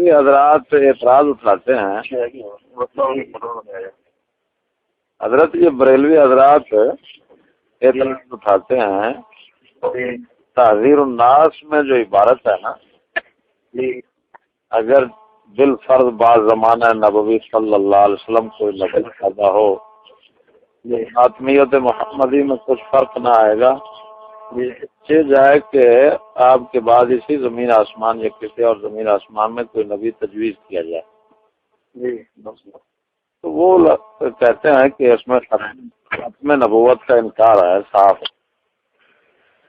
بریلوی حضرات اعتراض اٹھاتے ہیں، حضرت یہ بریلوی حضرات اعتراض اٹھاتے ہیں تحذیر الناس میں جو عبارت ہے نا، اگر بالفرض بعض زمانہ نبوی صلی اللہ علیہ وسلم کوئی نبی پیدا ہو، آدمیت محمدی میں کچھ فرق نہ آئے گا، یہ جائے کہ آپ کے بعد اسی زمین آسمان یا کسی اور زمین آسمان میں کوئی نبی تجویز کیا جائے، تو وہ کہتے ہیں کہ اس میں ختم نبوت کا انکار ہے صاف،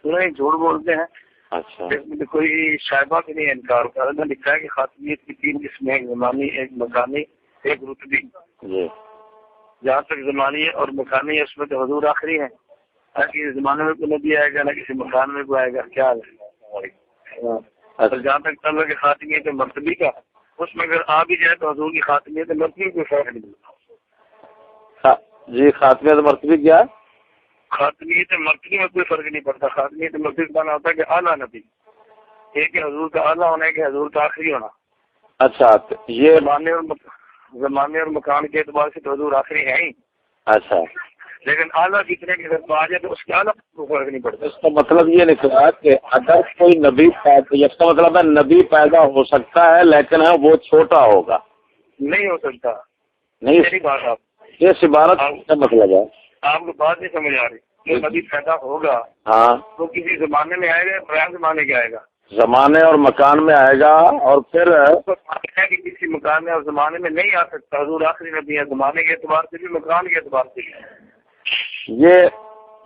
نہیں جھوٹ بولتے ہیں۔ اچھا، اس میں کوئی شائبہ بھی نہیں انکار کر رہا، لکھا ہے کہ خاتمیت کی 3 قسمیں، ایک زمانی، ایک مکانی، ایک رتبی۔ جی جہاں تک زمانی اور مکانی ہے اس میں تو حضور آخری ہے، نہ کسی زمانے میں کوئی نبی آئے گا نہ کسی مکان میں کوئی آئے گا، کیا ہے؟ اور جہاں تک طلب کی خاتمیت مرتبی کا، اس میں اگر آ بھی جائے تو حضور کی خاتمیت مرتبی میں کوئی فرق نہیں پڑتا۔ جی، خاتمیت مرتبی کیا؟ خاتمیت مرتبی میں کوئی فرق نہیں پڑتا۔ خاتمیت مرتبی کا معنی ہوتا ہے کہ اعلیٰ نبی، ایک ہے حضور کا اعلیٰ ہونا، ایک ہے حضور کا آخری ہونا۔ اچھا، یہ زمانے اور مکان کے اعتبار سے تو حضور آخری ہے ہی، اچھا، لیکن اعلیٰ کتنے کے اگر آ جائے تو اس کے اعلیٰ کو فرق نہیں پڑتا۔ اس کا مطلب یہ نکلا کہ اگر کوئی نبی پیدا، اس کا مطلب ہے نبی پیدا ہو سکتا ہے لیکن وہ چھوٹا ہوگا، نہیں ہو سکتا۔ نہیں، میری بات آپ اس عبارت کا مطلب ہے، آپ کو بات نہیں سمجھ آ رہی۔ جو نبی پیدا ہوگا ہاں، تو کسی زمانے میں آئے گا، بغیر زمانے کے آئے گا، زمانے اور مکان میں آئے گا، اور پھر کہ کسی مکان میں اور زمانے میں نہیں آ سکتا۔ حضور آخری نبی ہے، زمانے کے اعتبار سے بھی، مکان کے اعتبار سے بھی۔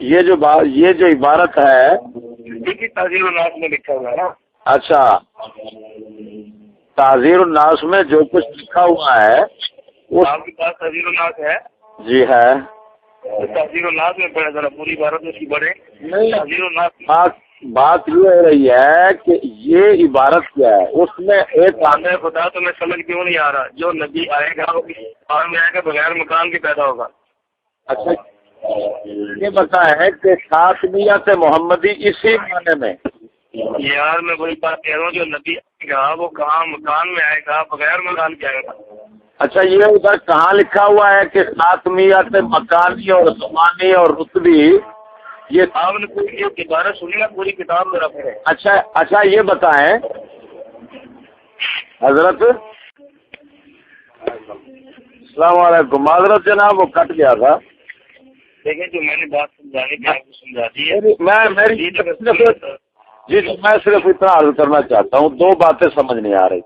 یہ جو عبارت ہے، دیکھیے تحذیر الناس میں لکھا ہوا ہے نا۔ اچھا، تحذیر الناس میں جو کچھ لکھا ہوا ہے آپ کے پاس تحذیر الناس ہے؟ جی ہے۔ تحذیر الناس میں پڑھے ذرا، پوری عبارت اس کی پڑھے۔ تحذیر الناس بات یہ ہو رہی ہے کہ یہ عبارت کیا ہے، اس میں ایک خدا تو میں سمجھ کیوں نہیں آ رہا، جو نبی آئے گا وہ کسی مکان میں آئے گا، بغیر مکان کے پیدا ہوگا۔ اچھا، یہ بتائیں کہ خاتمیت محمدی اسی معنی میں، یار میں وہی بات کہہ رہا ہوں، جو نبی آئے گا وہ کہاں مکان میں آئے گا، بغیر مکان کے آئے گا۔ اچھا، یہ ادھر کہاں لکھا ہوا ہے کہ خاتمیت مکانی اور زمانی اور رتبی، یہ آپ نے کوئی ایک عبارت سنی نا، پوری کتاب میں رکھ ہے۔ اچھا یہ بتائیں حضرت، السلام علیکم، معذرت جناب وہ کٹ گیا تھا۔ دیکھیں جو میں نے بات سمجھانے کی آپ کو سمجھا دی ہے، میں صرف اتنا عرض کرنا چاہتا ہوں، 2 باتیں سمجھ نہیں آ رہی۔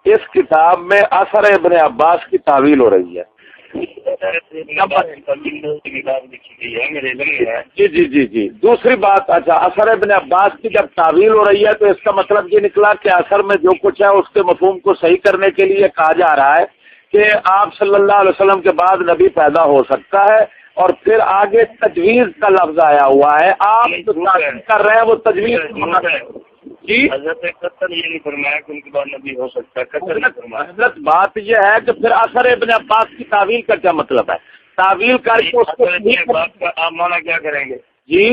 اس کتاب میں اثر ابن عباس کی تعویل ہو رہی ہے۔ جی، دوسری بات، اچھا اثر ابن عباس کی جب تعویل ہو رہی ہے تو اس کا مطلب یہ نکلا کہ اثر میں جو کچھ ہے اس کے مفہوم کو صحیح کرنے کے لیے کہا جا رہا ہے کہ آپ صلی اللہ علیہ وسلم کے بعد نبی پیدا ہو سکتا ہے، اور پھر آگے تجویز کا لفظ آیا ہوا ہے، آپ جو کر رہے ہیں وہ تجویز جی حضرت یہ نہیں فرمایا کہ ان کے بعد نبی ہو سکتا ہے۔ حضرت بات یہ ہے کہ پھر اثر ابن عباس کی تعویل کا کیا مطلب ہے؟ تعویل کر کے اس کو بات کا آپ مانا کیا کریں گے؟ جی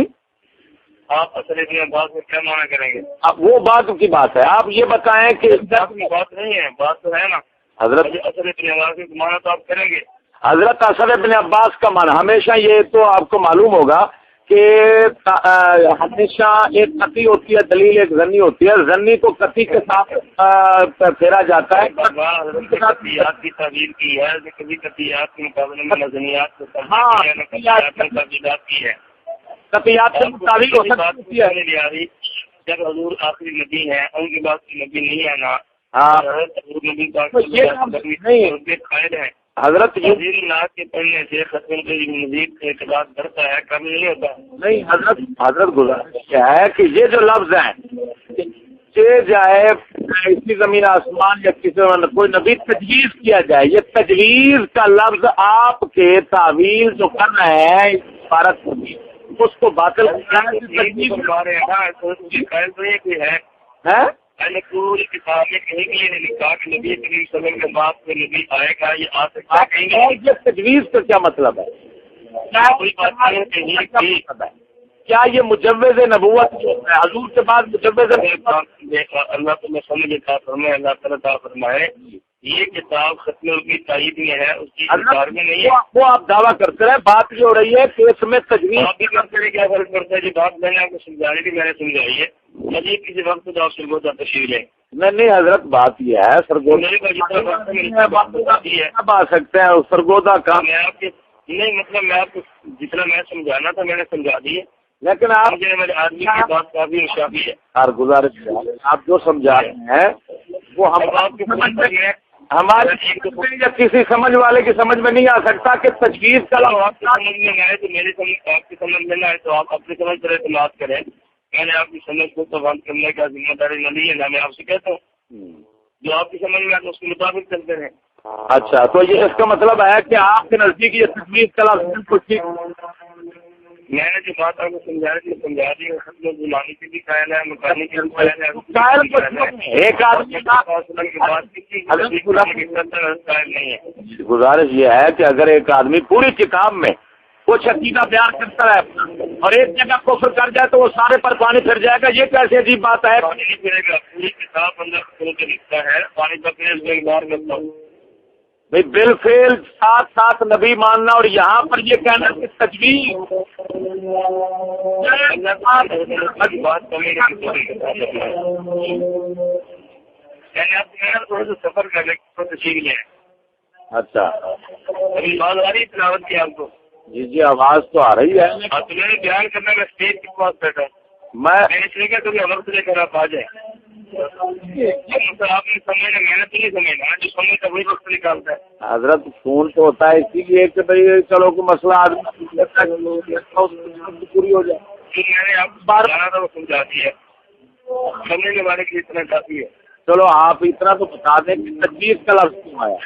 آپ اثر ابن عباس میں کیا مانا کریں گے؟ اب وہ بات کی بات ہے، آپ یہ بتائیں کہ بات نہیں ہے، بات تو ہے نا حضرت، اثر ابن عباس میں مانا تو آپ کریں گے۔ حضرت اثر ابن عباس کا معنی ہمیشہ، یہ تو آپ کو معلوم ہوگا کہ ہمیشہ ایک قطعی ہوتی ہے دلیل، ایک ظنی ہوتی ہے، ظنی کو قطعی کے ساتھ پھیرا جاتا ہے۔ قطعیات کی تعبیر کی ہے، کبھی قطعیات کے مقابلے میں نظریات کی ہے، قطعیات سے تعبیر ہو سکتی ہے۔ جب حضور آخری نبی ہیں، ان کے بعد نبی نہیں ہے نا، نبی قائد ہے۔ حضرت تحذیر الناس کے پڑھنے سے ختم کے مزید اعتقاد بڑھتا ہے، کم نہیں ہوتا۔ نہیں حضرت گزارش کیا ہے کہ یہ جو لفظ ہیں کہ جائے اسی زمین آسمان یا کسی کوئی نبی تجویز کیا جائے، یہ تجویز کا لفظ آپ کے تعویل جو کر رہے ہیں عبارت اس کو باطل میں نے پوری کتاب میں کہیں بھی یہ نہیں لکھا کہ نبی کریم صلی اللہ علیہ وسلم کے بعد کوئی نبی آئے گا، یہ آ سکتا ہے کہیں گے۔ یہ تجویز کا کیا مطلب ہے؟ کوئی بات نہیں ہے، کیا یہ مجوز نبوت جو ہے حضور کے بعد مجوز اللہ تعالیٰ سمجھ عطا فرمائے، اللہ تعالیٰ عطا فرمائے، یہ کتاب ختم کی تائید میں ہے، اس کی انکار میں نہیں ہے۔ وہ آپ دعویٰ کرتے رہے، بات یہ ہو رہی ہے کہ اس میں تجویز آپ بھی کرتے رہے، کیا فرق پڑتا ہے جی؟ بات میں نے آپ کو سمجھانے کی میں نے سمجھائی ہے، مجھے کسی وقت تو آپ سرگودا تشریف لیں۔ نہیں حضرت، بات یہ ہے سرگودا آ سکتے ہیں سرگودا کا، میں آپ کے نہیں مطلب میں آپ کو جتنا میں سمجھانا تھا میں نے سمجھا دی ہے، لیکن آپ میرے آدمی کی بات کافی مشابہ ہے۔ ہر گزارش آپ جو سمجھا رہے ہیں وہ ہم آپ کے سمجھ میں ہماری یا کسی سمجھ والے کی سمجھ میں نہیں آ سکتا کہ تجویز کا آپ کی سمجھ میں نہ آئے تو میری سمجھ، آپ کی سمجھ میں نہ آئے تو آپ اپنی سمجھ پر اعتماد کریں۔ میں نے آپ کی سمجھ کو تبدیل کرنے کا ذمہ داری نہ لی ہے، نہ میں آپ سے کہتا ہوں جو آپ کی سمجھ میں آئے تو اس کے مطابق چلتے رہیں۔ اچھا، تو یہ اس کا مطلب ہے کہ آپ کے نزدیک یہ تجویز کا لفظ کچھ میں نے جو بات آپ کو سمجھا رہی سمجھا دی، ختم زمانی کی بھی قائل ہے، مکانی کی بھی قائل ہے، ایک آدمی نہیں ہے۔ گزارش یہ ہے کہ اگر ایک آدمی پوری کتاب میں کچھ عقیدہ بیان کرتا ہے اور ایک جگہ کفر کر جائے تو وہ سارے پر پانی پھر جائے گا، یہ کیسے عجیب بات ہے؟ پانی نہیں پھرے گا، پوری کتاب اندر ختم کے لکھتا ہے، پانی کا پھر اقدار کرتا ہوں بھائی بالفعل ساتھ ساتھ نبی ماننا اور یہاں پر یہ کہنا کہ تجویز بات کرنے تھوڑا سا سفر کرنے کو تشریف لیں۔ اچھا ابھی بات آ رہی ہے تلاوت کی آپ کو؟ جی آواز تو آ رہی ہے۔ تو میں نے بیان کرنا میں اسٹیج کے پاس بیٹھا ہوں، میں اس لیے کہ تمہیں وقت لے کر آپ آ جائیں۔ آپ نے سمجھنا، میں نے تو نہیں سمجھنا، جو سمجھتا وہی وقت نکالتا ہے۔ حضرت فون تو ہوتا ہے اسی لیے کہ بھائی چلو کوئی مسئلہ آدمی پوری ہو جائے۔ جو میں نے آپ کو بار جانا تھا وہ سمجھا دیا ہے، سمجھنے والے کے لیے اتنا کافی ہے۔ چلو آپ اتنا تو بتا دیں کہ تجویز کا لفظ کیوں آیا؟